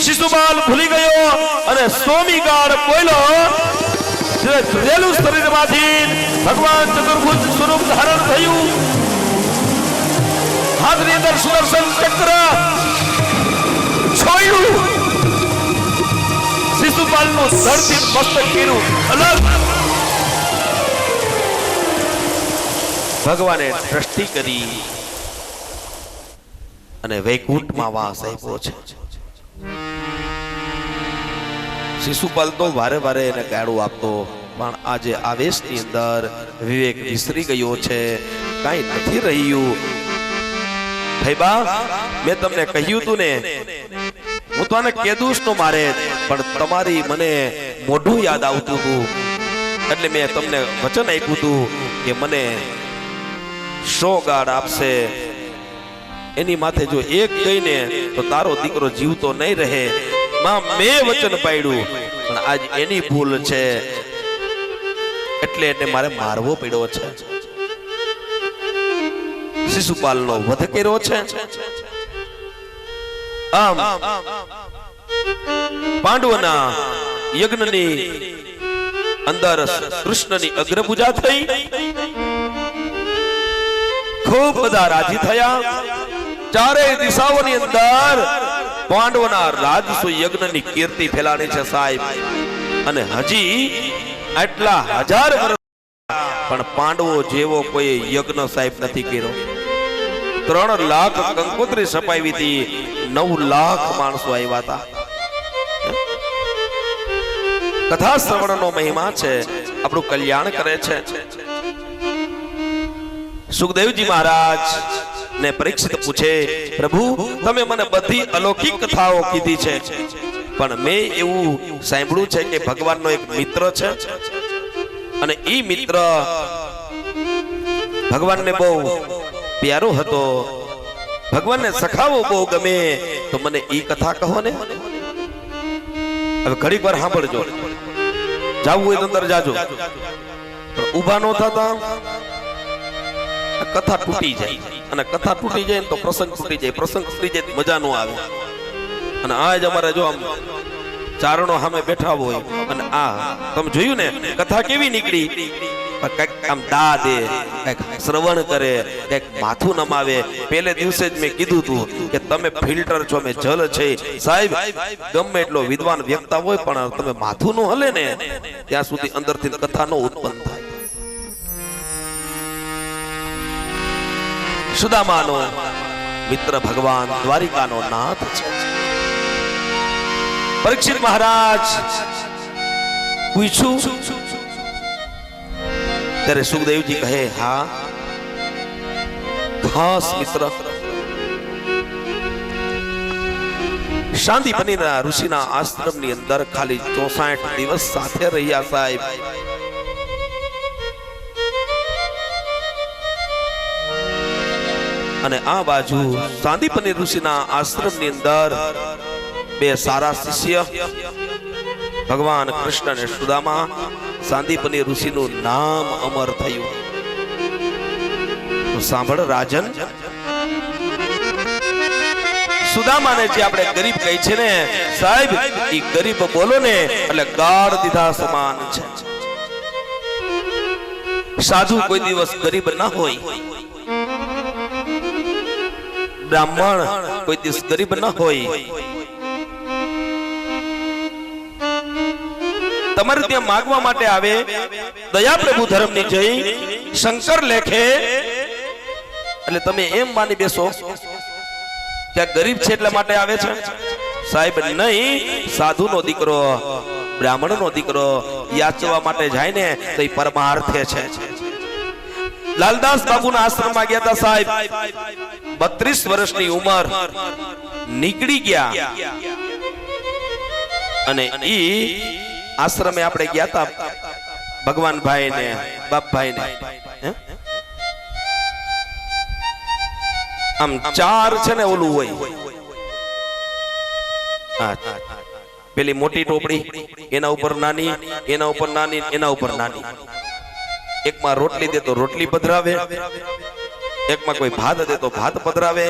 શિશુપાલ ભૂલી ગયો અને સોમીગાળ બોલ્યો. ધ્રુજેલું શરીરમાંથી ભગવાન ચતુર્ભુજ સ્વરૂપ ધારણ થયું. હાથની અંદર સુદર્શન ચક્ર છોડ્યું. શિશુપાલનું ધરતી મસ્તક કર્યું અલગ. ભગવાને દ્રષ્ટિ કરી અને વૈકુંઠમાં વાસ આપ્યો છે. શિશુપાલ તો વારે વારે એને ગાળું આપતો, પણ આજે આવેશની અંદર વિવેક વિસરી ગયો છે, કાંઈ નથી રહ્યું. ભાઈબા, મેં તમને કહ્યું તું ને, હું તો આને કેદુસ નો મારે, પણ તમારી મને મોઢું યાદ આવતું હતું એટલે મેં તમને વચન આપ્યું હતું કે મને 100 ગાળ આપશે. એની માથે જો એક ગઈને તો તારો દીકરો જીવતો નહીં રહે. મેં વચન પાડ્યું, પણ આજ એની ભૂલ છે એટલે એને મારે મારવો પડ્યો છે. શિશુપાલનો વધ કર્યો છે. આમ પાંડવોના યજ્ઞની અંદર કૃષ્ણની અગ્ર પૂજા થઈ. ખૂબ બધા રાજી થયા. ચારેય દિશાઓની અંદર પાંડવોના રાજસુ યજ્ઞની કીર્તિ ફેલાણી છે સાહેબ. અને હજી આટલા હજાર વર્ષ પણ પાંડવો જેવો કોઈ યજ્ઞ સાહેબ નથી કર્યો. 3 લાખ કંકોત્રી છપાવી હતી, 9 લાખ માણસો આવ્યા હતા. કથા શ્રવણનો મહિમા છે, આપણું કલ્યાણ કરે છે. સુખદેવજી મહારાજ ને પરીક્ષિત પૂછે, પ્રભુ તમે મને બધી અલૌકિક કથાઓ કીધી છે, પણ મેં એવું સાંભળ્યું છે કે ભગવાનનો એક મિત્ર છે અને ઈ મિત્ર ભગવાનને બહુ પ્યારો હતો, ભગવાનને સખાવો બહુ ગમે, તો મને ઈ કથા કહો ને. હવે ઘડીક વાર સાંભળજો, જાવું હોય તો અંદર જાજો, ઊભા ન થતા કથા તૂટી જાય, અને કથા તૂટી જાય તો પ્રસંગ તૂટી જાય, પ્રસંગ તૂટી જાય મજા ન આવે. અને આજ અમારે જો આમ ચારણો સામે બેઠા હોય અને આ તમે જોયું ને કથા કેવી નીકળી, કઈક આમ દા દે, કઈક શ્રવણ કરે, કઈક માથું નમાવે. પહેલે દિવસે જ મેં કીધું તું કે તમે ફિલ્ટર છો, મેં જલ છે. સાહેબ ગમે એટલો વિદ્વાન વ્યક્તિ હોય પણ તમે માથું નો હલે ને ત્યાં સુધી અંદરથી કથા નો ઉત્પન્ન થાય. સુદામાનો મિત્ર ભગવાન દ્વારિકાનો નાથ છે. પરીક્ષિત મહારાજ પૂછ્યું ત્યારે સુખદેવજી કહે, હા ખાસ મિત્ર. શાંતિપનીના ઋષિના આશ્રમની અંદર ખાલી 64 દિવસ સાથે રહ્યા સાહેબ. અને આ બાજુ શાંતિપની ઋષિના આશ્રમની અંદર બે સારા શિષ્ય ભગવાન કૃષ્ણ અને સુદામા. શાંતિપની ઋષિનું નામ અમર થયું. તો સાંભળ રાજન, સુદામાને જે આપણે ગરીબ કહી છે ને સાહેબ, ઈ ગરીબ બોલો ને એટલે ગાળ દીધા સમાન છે. સાધુ કોઈ દિવસ ગરીબ ના હોય, બ્રાહ્મણ કોઈ દિવસ ગરીબ ન હોય. તમારે ત્યાં માગવા માટે આવે, દયા પ્રભુ ધર્મની જય શંકર લેખે, એટલે તમે એમ માની બેસો કે આ ગરીબ છે એટલા માટે આવે છે. સાહેબ નહીં, સાધુનો દીકરો, બ્રાહ્મણનો દીકરો યાચવા માટે જાય ને તો એ પરમાર્થે છે. લાલદાસ બાબુના આશ્રમમાં ગયા હતા સાહેબ, 32 વર્ષની ઉંમર નીકળી ગયા અને ઈ આશ્રમે આપણે ગયા હતા ભગવાનભાઈ ને બાપભાઈ ને. આમ ચાર છે ને ઓલું હોય, પેલી મોટી ટોપડી, એના ઉપર નાની, એના ઉપર નાની, એના ઉપર નાની. એકમાં રોટલી દે તો રોટલી પધરાવે, એકમાં કોઈ ભાત દે તો ભાત પધરાવે,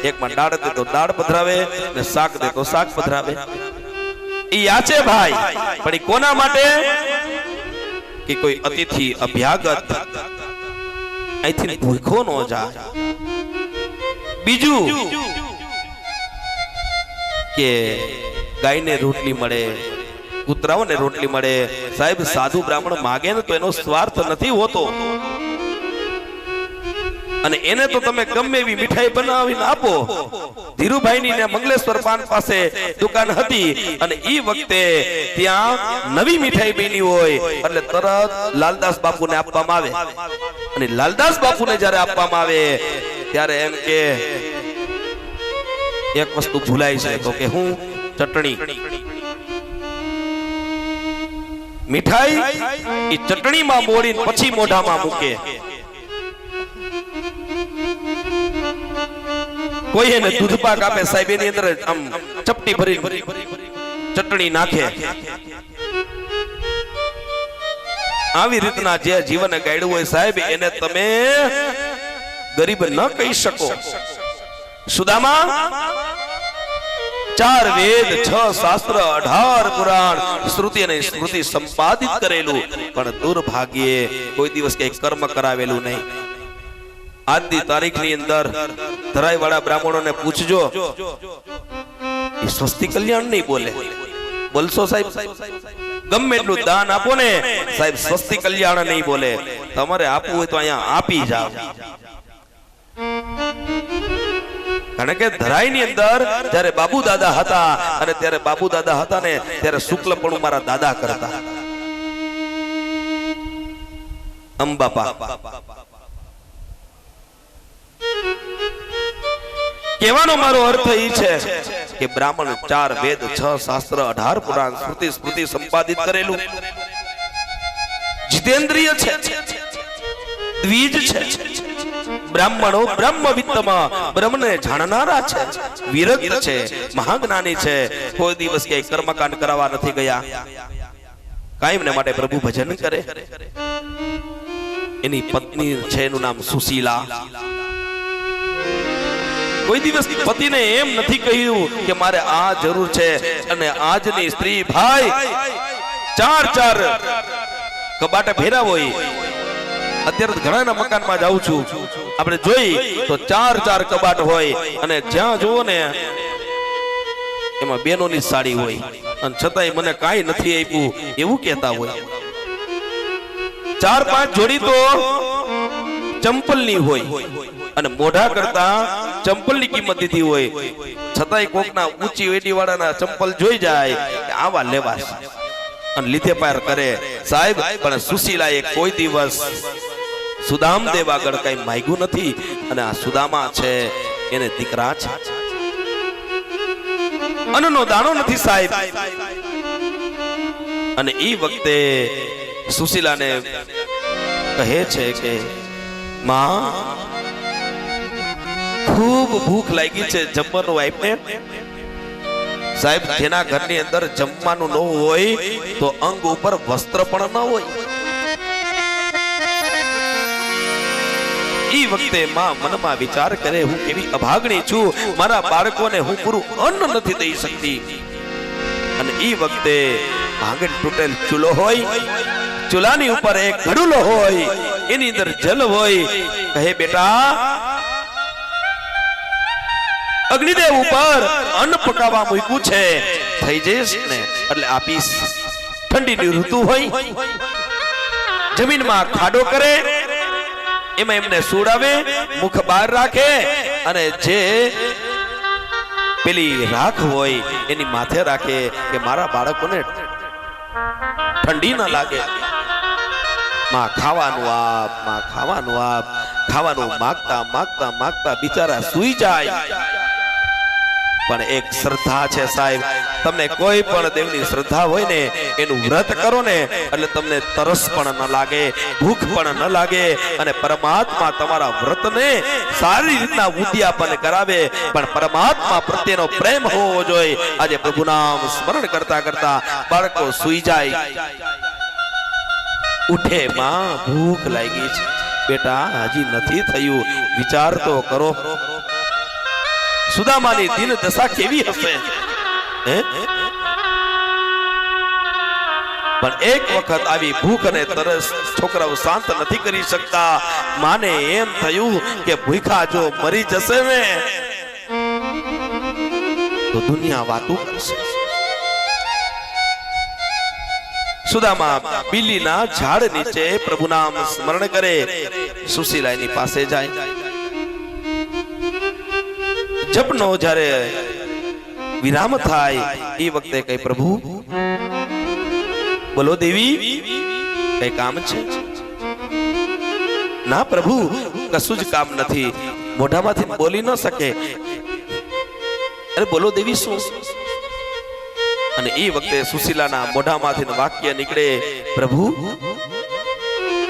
એકમાં દાળ દે તો દાળ પધરાવે, ને શાક દે તો શાક પધરાવે. ઈ યાચે ભાઈ, પણ કોના માટે? કે કોઈ અતિથિ અભ્યાગત અહીંથી ભૂખો ન જાય. બીજું કે ગાયને રોટલી મળે, કૂતરાઓને રોટલી મળે. સાહેબ સાધુ બ્રાહ્મણ માગે ને તો એનો સ્વાર્થ નથી હોતો, અને એને તો તમે ગમે એવી મીઠાઈ બનાવીને આપો. ધીરુભાઈની ને મંગલેશ્વર પાન પાસે દુકાન હતી અને ઈ વખતે ત્યાં નવી મીઠાઈ બની હોય એટલે તરત લાલદાસ બાપુને આપવામાં આવે. અને લાલદાસ બાપુને જ્યારે આપવામાં આવે ત્યારે એમ કે એક વસ્તુ ભૂલાય છે, તો કે હું ચટણી. મીઠાઈ ઈ ચટણીમાં મોડીને પછી મોઢામાં મૂકે. કોઈ એને દૂધપાક આપે સાહેબ, એની અંદર આમ ચપટી ભરી ચટણી નાખે. આવી રીતના જે જીવન ગાડ્યું હોય સાહેબ, એને તમે ગરીબ ન કહી શકો. સુદામા 4 વેદ, 6 શાસ્ત્ર, 18 પુરાણ, શ્રુતિ અને સ્મૃતિ સંપાદિત કરેલું, પણ દુર્ભાગ્યે કોઈ દિવસ કઈ કર્મ કરાવેલું નહીં. આજની તારીખની અંદર ધરાઈવાળા બ્રાહ્મણોને પૂછજો, એ સ્વસ્તિ કલ્યાણ નહીં બોલે. બોલશો સાહેબ? ગમે એટલું દાન આપો ને સાહેબ, સ્વસ્તિ કલ્યાણ નહીં બોલે. તમારે આપવું હોય તો અહીંયા આપી જાવ. કારણ કે ધરાઈની અંદર જ્યારે બાબુ દાદા હતા, અને ત્યારે બાબુ દાદા હતા ને ત્યારે શુક્લપણું મારા દાદા કરતા. અંબાપા કહેવાનો મારો અર્થ એ છે કે બ્રાહ્મણ 4 વેદ 6 શાસ્ત્ર 18 પુરાણ સ્મૃતિ સ્મૃતિ સંપાદિત કરેલું જીતેન્દ્રિય છે, દ્વિજ છે. બ્રાહ્મણો બ્રહ્મવિત્તમાં બ્રહ્મને જાણનારા છે, વિરક્ત છે, મહાજ્ઞાની છે. કોઈ દિવસ ક્યાંય કર્મકાંડ કરાવવા નથી ગયા. કાયમને માટે પ્રભુ ભજન કરે. એની પત્ની છે, એનું નામ સુશીલા. કોઈ દિવસ પતિને એમ નથી કહ્યું કે મારે આ જરૂર છે. અને આજની સ્ત્રી ભાઈ 4 કબાટ ભેરા હોય. અત્યારે ઘણાના મકાનમાં જાઉં છું, આપણે જોઈ તો 4 કબાટ હોય અને જ્યાં જુઓ ને એમાં બેનોની સાડી હોય અને છતાંય મને કાંઈ નથી આપ્યું એવું કહેતા હોય. 4-5 જોડી તો ચંપલની હોય અને મોઢા કરતા ચંપલની કિંમત દીધી હોય, છતાંય કોકના ઊંચી વેડી વાળાના ચંપલ જોઈ જાય આવા લેવા અને લીધે પાર કરે. સાહેબ પણ સુશીલાએ કોઈ દિવસ સુદામદેવ આગળ કઈ માંગ્યું નથી. અને આ સુદામા છે એને દીકરા છે, અન્નનો દાણો નથી સાહેબ. અને એ વખતે સુશીલાને કહે છે કે માં ખૂબ ભૂખ લાગી છે, જમવાનું આપને. સાહેબ જેના ઘરની અંદર જમવાનું ન હોય તો અંગ ઉપર વસ્ત્ર પણ ન હોય. ઈ વખતે માં મનમાં વિચાર કરે હું કેવી અભાગણી છું, મારા બાળકોને હું પૂરું અન્ન નથી દઈ શકતી. અને ઈ વખતે ભાંગણ તૂટેલ ચૂલો હોય, ચૂલાની ઉપર એક ઘડુલો હોય, એની અંદર જલ હોય. કહે બેટા અગ્નિદેવ ઉપર અન્ન પકાવવા મૂક્યું છે, થઈ જઈશ ને એટલે આપીશ. ઠંડીની ઋતુ હોય, જમીનમાં ખાડો કરે, એમાં એમને સુડાવે, મુખ બહાર રાખે અને જે પેલી રાખ હોય એની માથે રાખે કે મારા બાળકોને ઠંડી ન લાગે. માં ખાવાનું આપ, માં ખાવાનું આપ. ખાવાનું માંગતા માંગતા માંગતા બિચારા સૂઈ જાય. પણ એક શ્રદ્ધા છે સાહેબ, તમને કોઈ પણ દેવની શ્રદ્ધા હોય ને એનું વ્રત કરો ને એટલે તમને તરસ પણ ન લાગે, ભૂખ પણ ન લાગે અને પરમાત્મા તમારા વ્રતને સારી રીતના ઉદ્યાપન કરાવે. પણ પરમાત્મા પ્રત્યેનો પ્રેમ હોવો જોઈએ. આજે પ્રભુ નામ સ્મરણ કરતા કરતા બાળકો સૂઈ જાય, ઉઠે માં ભૂખ લાગી છે. બેટા હજી નથી થયું, વિચાર તો કરો. સુદામાની દિન દશા કેવી હશે? પણ એક વખત આવી ભૂખ અને તરસ છોકરાઓ શાંત નથી કરી શકતા. માને એમ થયું કે ભૂખા જો મરી જશે ને તો દુનિયા વાતું કરશે. સુદામા બિલીના ઝાડ નીચે પ્રભુ નામ સ્મરણ કરે. સુશીલાની પાસે જાય. જપનો જ્યારે વિરામ થાય એ વખતે કઈ પ્રભુ બોલો દેવી કઈ કામ છે? ના પ્રભુ કશું જ કામ નથી. મોઢામાંથી બોલી ન શકે. અરે બોલો દેવી શું? અને એ વખતે સુશીલાના મોઢામાંથી વાક્ય નીકળે, પ્રભુ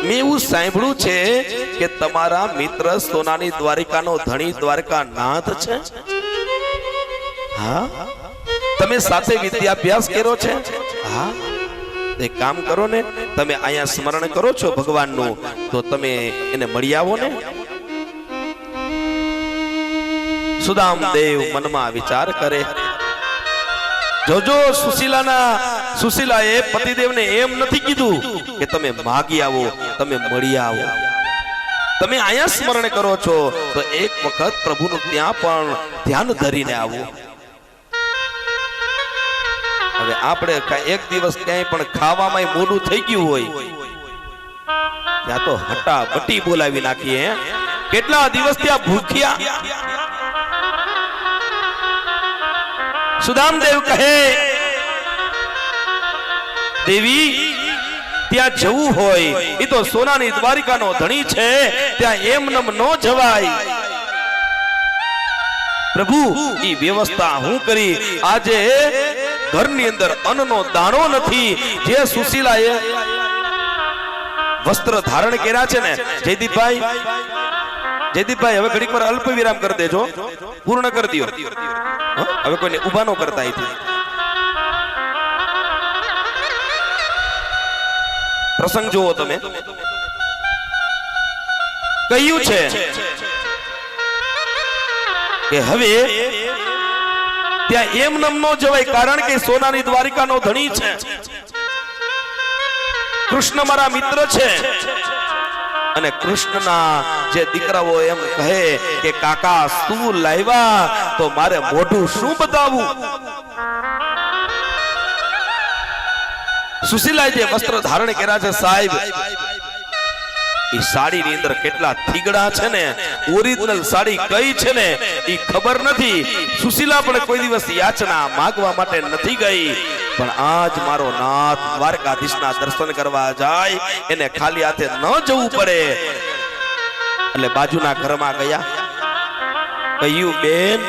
મેં એવું સાંભળ્યું છે કે તમારા મિત્ર સોનાની દ્વારિકાનો ધણી દ્વારકાનાથ છે. હા, તમે સાથે વિદ્યાભ્યાસ કર્યો છે? હા. એક કામ કરો ને, તમે અહીંયા સ્મરણ કરો છો ભગવાનનું, તો તમે એને મળી આવો ને. સુદામદેવ મનમાં વિચાર કરે. જોજો સુશીલાએ પતિદેવને એમ નથી કીધું કે તમે માગી આવો, તમે મળી આવો. તમે અહીંયા સ્મરણ કરો છો તો એક વખત પ્રભુનું ત્યાં પણ ધ્યાન ધરીને આવો. હવે આપણે એક દિવસ ક્યાંય પણ ખાવામાં મોડું થઈ ગયું હોય ત્યાં તો હટા બટી બોલાવી નાખીએ. કેટલા દિવસ ત્યાં ભૂખ્યા. સુદામદેવ કહે, દેવી ત્યાં જવું હોય એ તો સોનાની દ્વારિકાનો ધણી છે, ત્યાં એમ નમ ન જવાય. પ્રભુ ઈ વ્યવસ્થા હું કરી. આજે ઘરની અંદર અન્નનો દાણો નથી. જે સુશીલાએ વસ્ત્ર ધારણ કર્યા છે ને, જયદીપભાઈ હવે ઘડીક વાર અલ્પ વિરામ કરી દેજો, પૂર્ણ કરી દો. હવે કોઈને ઉભા ન કરતા. પ્રસંગ જુઓ તમે. કહ્યું છે કે હવે ત્યાં એમ નમ નો જવાય, કારણ કે સોનાની દ્વારિકાનો ધણી છે. કૃષ્ણ મારા મિત્ર છે અને કૃષ્ણના જે દીકરાઓ એમ કહે કે કાકા શું લાવ્યા, તો મારે મોઢું શું બતાવું. સુશીલાએ જે વસ્ત્ર ધારણ કર્યા છે સાહેબ, એ સાડી ની અંદર કેટલા થીગડા છે ને, ઓરિજિનલ સાડી કઈ છે ને એ ખબર નથી. સુશીલા પણ કોઈ દિવસ યાચના માંગવા માટે નથી ગઈ, પણ આજ મારો નાથ દ્વારકાધીશના દર્શન કરવા જાય એને ખાલી હાથે ન જવું પડે. એટલે બાજુના ઘરમાં ગયા. કહ્યું બેન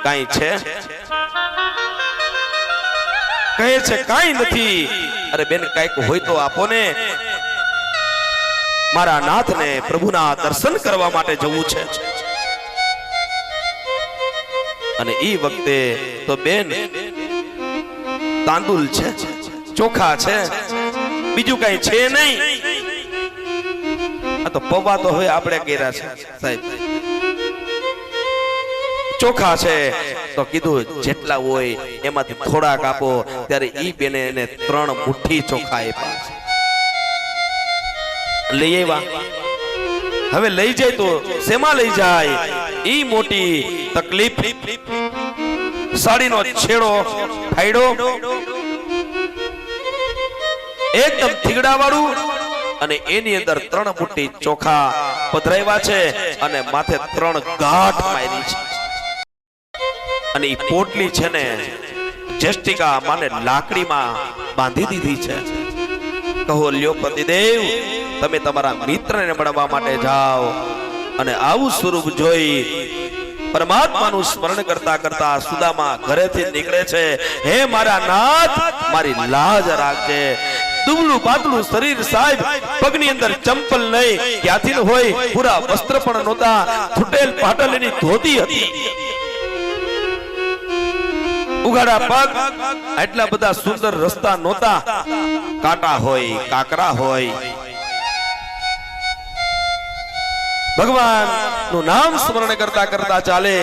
કાઈ છે? કહે છે કાઈ નથી. અરે બેન કાઈક હોય તો આપો ને, મારા નાથને પ્રભુના દર્શન કરવા માટે જવું છે. અને ઈ વખતે તો બેન તાંદુલ છે, ચોખા છે, બીજું કઈ છે નહીં. આ તો પૌવા તો હવે આપણે કર્યા છે સાહેબ. ચોખા છે તો કીધું જેટલા હોય એમાંથી થોડાક આપો. ત્યારે ઈ બેને એને 3 મુઠ્ઠી ચોખા આપ્યા. લઈ આવ્યા. હવે લઈ જાય તો શેમાં લઈ જાય? ઈ મોટી તકલીફ. સાડીનો છેડો ફાડ્યો, એકદમ થીગડા વાળું, અને એની અંદર 3 મુઠ્ઠી ચોખા પધરાવ્યા છે અને માથે 3 ગાંઠ મારી છે. અને ઈ પોટલી છે ને જેષ્ટિકા માને લાકડીમાં બાંધી દીધી છે. કહો લ્યો પતિદેવ, તમે તમારા મિત્રને મળવા માટે જાઓ. અને આવું સ્વરૂપ જોઈ પરમાત્માનું સ્મરણ કરતા કરતા સુદામા ઘરેથી નીકળે છે. હે મારા નાથ, મારી લાજ રાખજે. દુબળું પાતળું શરીર સાહેબ, પગની અંદર ચંપલ નહીં, ક્યાંથી હોય, પૂરા વસ્ત્ર પણ નહોતા, છૂટેલ પાટલીની ધોતી હતી, ઉઘાડા પગ, એટલા બધા સુંદર રસ્તા નહોતા, કાંટા હોય, કાકરા હોય. ભગવાન નું નામ સ્મરણ કરતા કરતા ચાલે.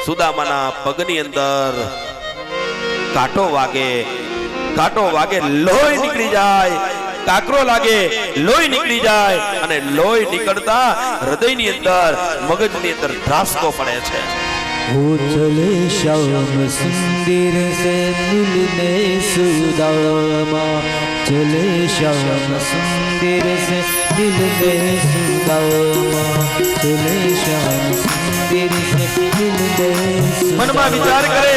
સુદામાના પગની અંદર કાંટો વાગે, લોહી નીકળી જાય. કાકરો લાગે, લોહી નીકળી જાય. અને લોહી નીકળતા હૃદયની અંદર, મગજની અંદર ધ્રાસકો પડે છે. वो चले श्याम सुंदर से मिलने सुदामा, चले श्याम सुंदर से मिलने सुदामा, चले श्याम सुंदर से मिलने. મનમાં વિચાર કરે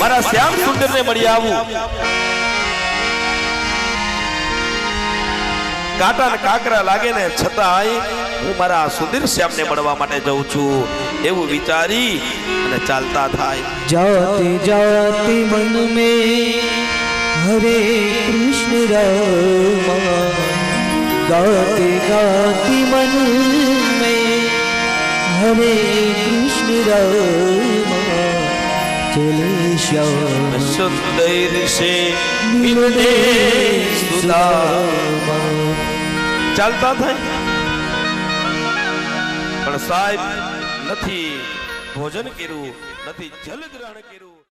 મારા શ્યામ સુંદર ને મળી આવું. કાંટા ને કાકરા લાગે ને છતાંય હું મારા સુંદર શ્યામ ને મળવા માટે જઉં છું એવું વિચારી અને ચાલતા થાય. जाते जाते मन में हरे कृष्ण रामा, गाते गाते मन में हरे कृष्ण रामा, चले श्याम સુંદર સે મિલને સુદામા. ચાલતા થાય પણ સાહેબ નથી ભોજન કર્યું, નથી જલ ગ્રહણ કર્યું.